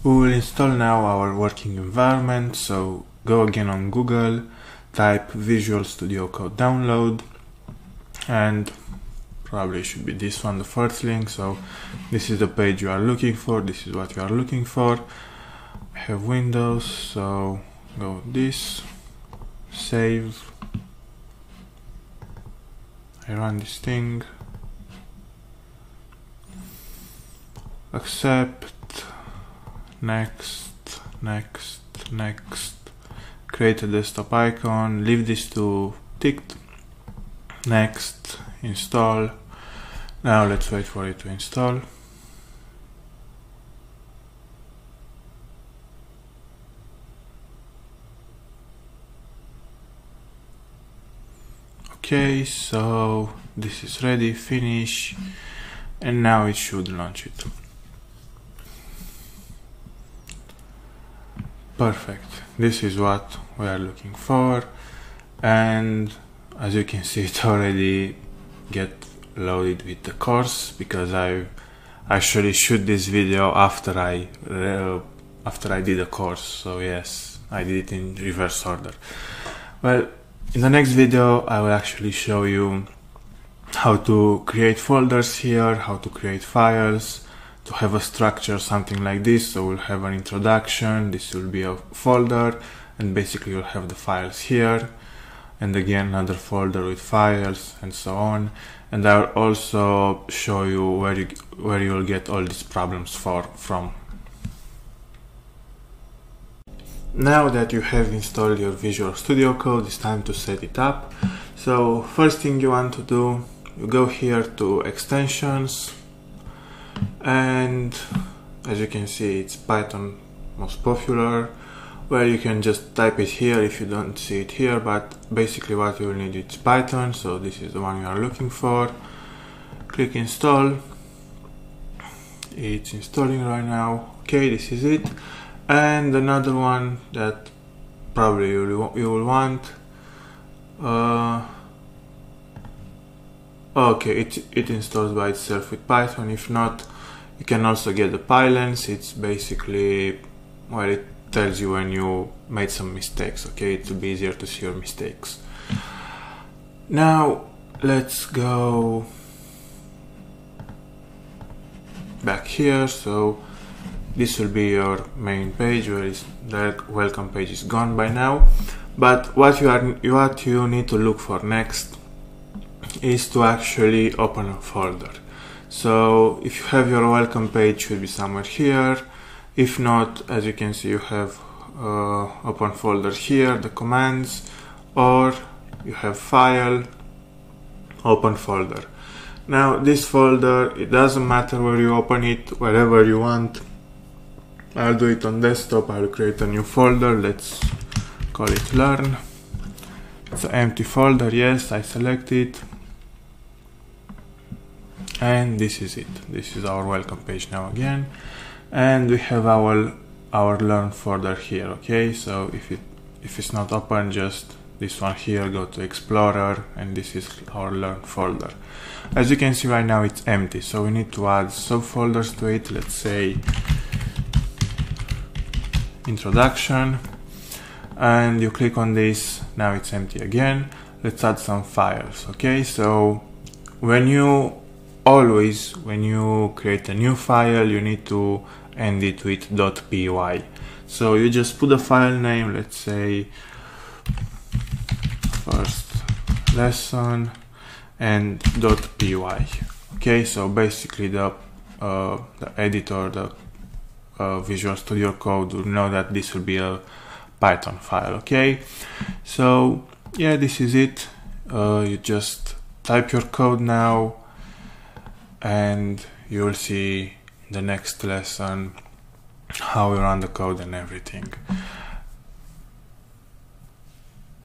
We will install now our working environment, so go again on Google, type Visual Studio Code download, and probably should be this one, the first link. So this is the page you are looking for, this is what you are looking for. I have Windows, so go this, save, I run this thing, accept, next, create a desktop icon, leave this to ticked, next, install. Now let's wait for it to install. Okay, so this is ready, finish, and now it should launch it. Perfect, this is what we are looking for, and as you can see it already get loaded with the course, because I actually shoot this video after I did the course, so yes, I did it in reverse order. Well, in the next video I will actually show you how to create folders here, how to create files, to have a structure, something like this. So we'll have an introduction, this will be a folder, and basically you'll have the files here, and again another folder with files, and so on. And I'll also show you where you will get all these problems from. Now that you have installed your Visual Studio Code, it's time to set it up. So first thing you want to do, you go here to extensions, and as you can see it's Python most popular, where you can just type it here if you don't see it here, but basically what you will need is Python, so this is the one you are looking for. Click install, it's installing right now. Okay, this is it. And another one that probably you will want, okay, it installs by itself with Python. If not, you can also get the pylons. It's basically where it tells you when you made some mistakes, okay, it will be easier to see your mistakes. Now let's go back here. So this will be your main page, where the welcome page is gone by now. But what you need to look for next is to actually open a folder. So if you have your welcome page, should be somewhere here. If not, as you can see, you have open folder here, the commands, or you have file, open folder. Now this folder, it doesn't matter where you open it, wherever you want. I'll do it on desktop. I'll create a new folder, let's call it learn. It's an empty folder, yes, I select it, and this is it. This is our welcome page now again, and we have our learn folder here. Okay, so if it's not open, just this one here, go to Explorer, and this is our learn folder. As you can see right now it's empty, so we need to add subfolders to it. Let's say introduction, and you click on this, now it's empty again. Let's add some files. Okay, so when you create a new file, you need to end it with .py. So you just put a file name, let's say first lesson, and .py. Okay, so basically the editor, the Visual Studio Code will know that this will be a Python file. Okay, so yeah, this is it. You just type your code now, and you will see in the next lesson how we run the code and everything.